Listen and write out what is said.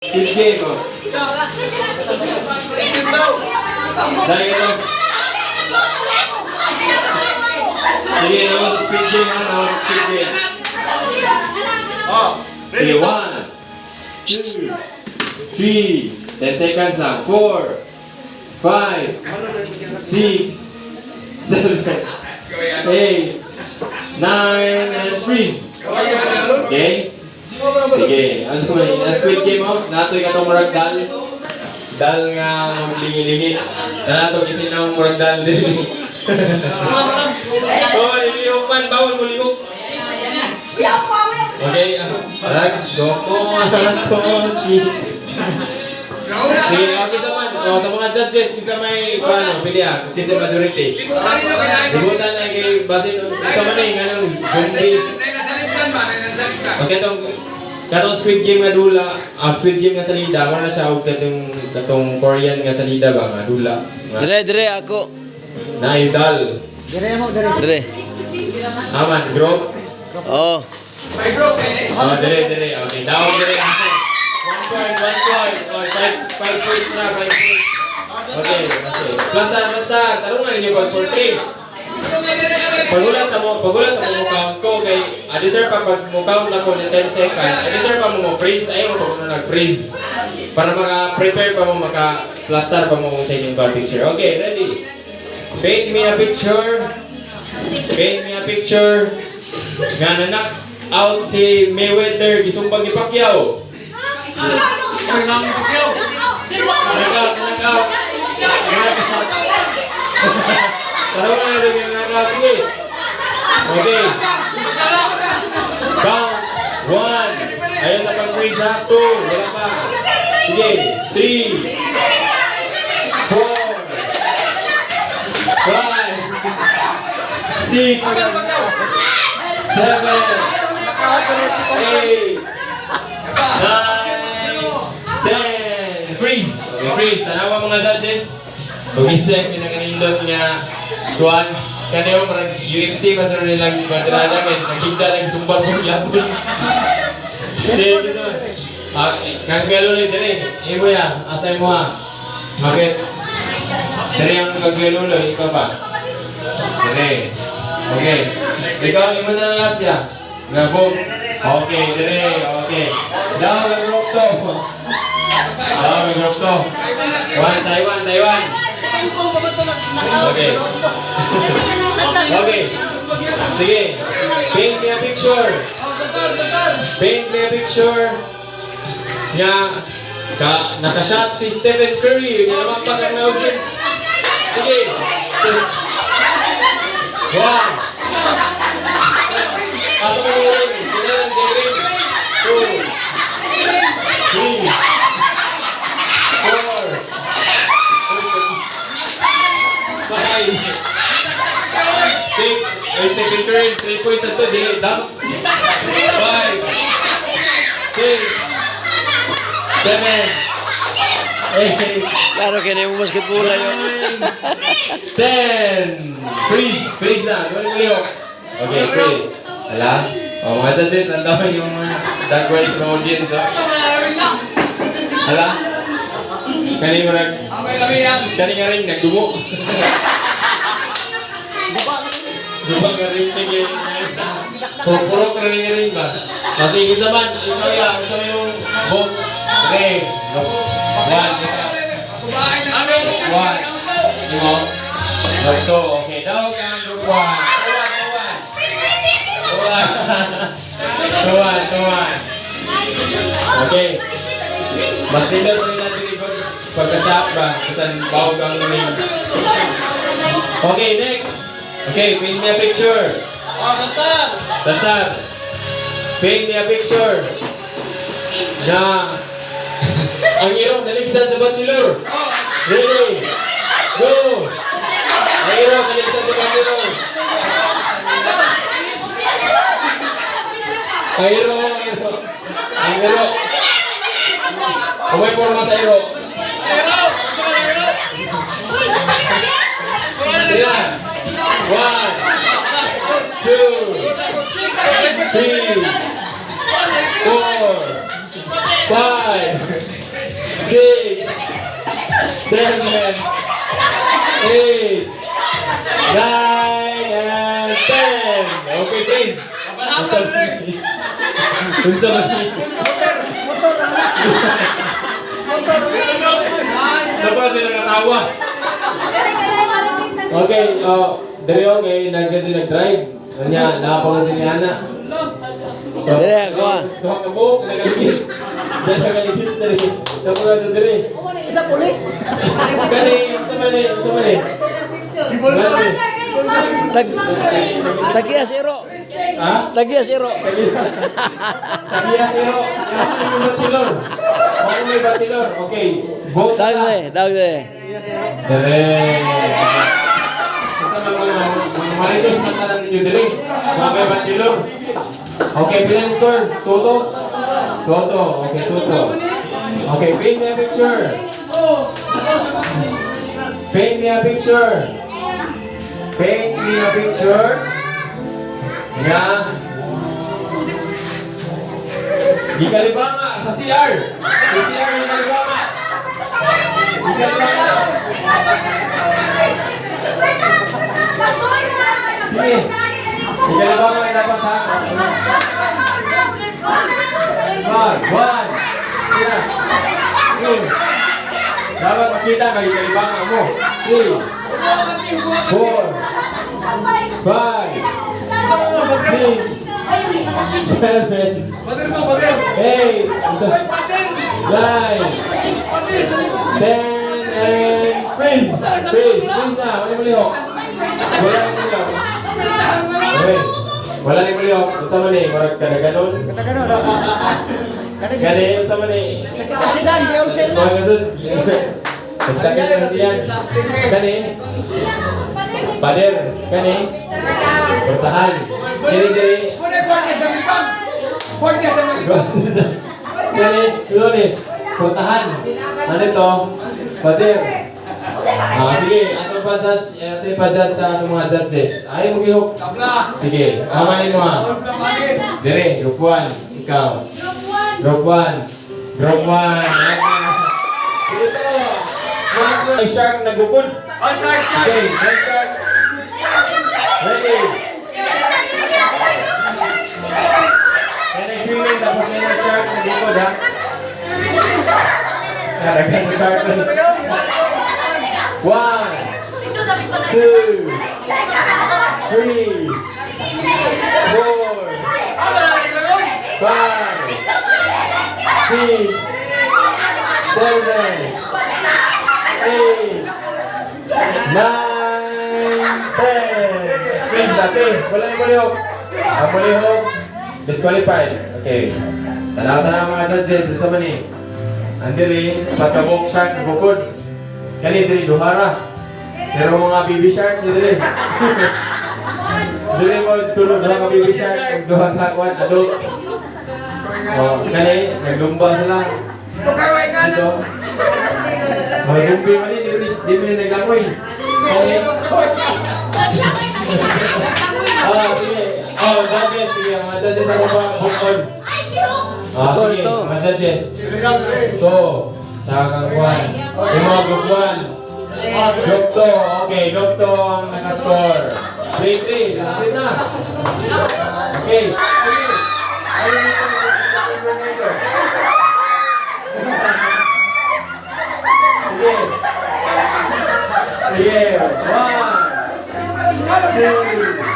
Squid Game, oh. Dahil ito. Sige, naman sa Squid Game, ha? Naman sa Squid Game. Okay, 1, 2, 3, 10 seconds lang. 4, 5, 6, 7, 8, 9, and freeze. Okay? Sige. Ang Squid Game mo, natoy ka itong murag dal. Dal nga maglingi-lingi. Nato, kasi na murag dal din. Oh, nilihok man. Bawal mo lihok. Okay, relax. Doko, Kochi. Sige, okay naman. Sa mga judges, kinsa may pilihan, kinsa majority. Libutan na kay basin sa maning anong zombie. Okay, katong Squid Game nga dula, Squid Game nga salida, wala na siya og katong Korean nga salida ba nga dula. Dire ako. Naidal. Dire. Aman, group. Oh. Oh, dire. Okay, down dire. 1 point. Oh, 5 points na, 5 points. Okay. Basta. Tarungan ninyo pag 14. Pagulat sa mo count ko kay sir pag mo count ako ng 10 seconds. Sir pa mo freeze ay mo nag-freeze para maka-prepare pa mo maka-plaster pa mo sa inyong card picture. Okay, ready? Paint me a picture. Nga nanak out si Mayweather gisumbag ni Pacquiao. Nanak out. Parang wala na yung nakakili. Okay. Count. 1. Ayun na pang freeze ha. 2. Wala pa. Sige. 3. 4. 5. 6. 7. 8. 9. 10. Freeze. Okay, freeze. Tanawa mga judges. Kumisay, pinanganindot niya Swan. Kaya yung mga UFC, masarap nilang madrada guys. Nakita lang sumbang mong labon. Sige, gusto mo. Kang galo ulit, dali. Ibo ya, asay mo ha. Bakit? Dali ang kagalo ulit, ikaw pa. Dali. Okay. Ikaw, imo na lang last ya. Gabog. Okay, dali. Okay. Daw, group to. Taiwan. Okay. Sige. Paint me a picture. Nakashot si Stephen Curry. Yung naman pa kang audience. Sige. 1. Ako mo rin. Kailangan Jerry. 2. 3. 5, 6, Stephen Curry, 3 points na ito, di, dunk. 5, 6, 7, 8, Claro que na yung basketball na yun. 10. Freeze na, okay, freeze. Hala? O, mga judges, ang dami yung that words ng audience. Hala? Kani nga rin, nagdumo. Duba ka rin, puro ka rin ba? Kasi yung naman, ikaw yung vote. 3, 1, 1. Okay, daw ka ang group 1. 2, 1. Okay. Mas nila rin natin ikot pagkasap ba? Kasan bawag ang ring. Okay, next. Okay, paint me a picture. Dasar. Paint me a picture. Na ang hirap naligsan sa bachelor. Ready? Go! Ang hirap naligsan sa bachelor. Ang hirap. Kumay forma sa hero. Yan. 1, 2, 3, 4, 5, 6, 7, 8, 9, 10. 7, 8, 9, and 10. Okay, please. Unsa man ni? Dapat sila nakatawa. Okay, dali okay, nag-kasi nag-drive. Kanya, nakapangan si Liana. So, Dire, ako. Duha ka mo, nagaligis. Diyan ka galigis dali. Tapos na dali. Isa pulis. Kani, unsa man ni? Unsa man ni? Tagiya zero. Ha? Tagiya zero. Tagiya zero. Kasi yung bachelor. Ano may bachelor? Okay. Vote Dag na. de, dag de. Dere. Ito mga marites matalan ninyo dere. Mga may bachelor. Okay, bilang score. Toto. Toto. Okay, Toto. Okay, paint me a picture. Paint me a picture. Paint me a picture. Nga. Di kalibanga sa CR. Sa CR di kalibanga. Di kalibanga. Sige. Di kalibanga ay dapat ha. One. Yeah. Two. Dapat makita kay kalibanga mo. 3, 4, 5, 6, 7, 8, 9, 10, and freeze! Freeze! Freeze na! Wala yung malihok! Wala yung malihok! Okay. Wala yung malihok! Unsa man eh? Marag ka na ganon? Gani, unsa man eh? Katigan, di ako sila. Mga ganon. Nagsakit na diyan. Gani? Pader. Gani? Bertahan. Diri. Gani? Ito ni. Bertahan. Ano ito? Pader. Sige. Ato pa judge sa ano mga judges. Ayaw mo gihok. Sige. Amanin mo ha. Diri. Group 1. Ikaw. Group 1. Group 1. Dito. May shark nagupod. Okay. May shark. Ready. Kaya swimming tapos may shark nagupod ha. Karagyan ng shark. 1, 2, 3, 4, 5, 6, 7, 8, 9, 10. Spins natin. Wala yung malihok. Ang malihok, disqualified. Okay. Tanaw-tanaw mga judges. Isa man eh. Andiri, patabok shark, bukod. Kani diri duhara. Pero mga baby shark diri. Diri mo tulog mga baby shark, duha ka kwan adult. Oh, kani naglumba sila. Ito. Mga zumbi man di mo naglangoy. Kani. Sige. Judges, sige. Mga judges ako ba bukod. Sige, mga judges. Ito. Sa kangkuhan. Yung mga group 1. Group 2. Okay, group 2 ang nakascore. 3-3. Lapit na. Okay. Ayun ito. Sige. Sige. 1, 2,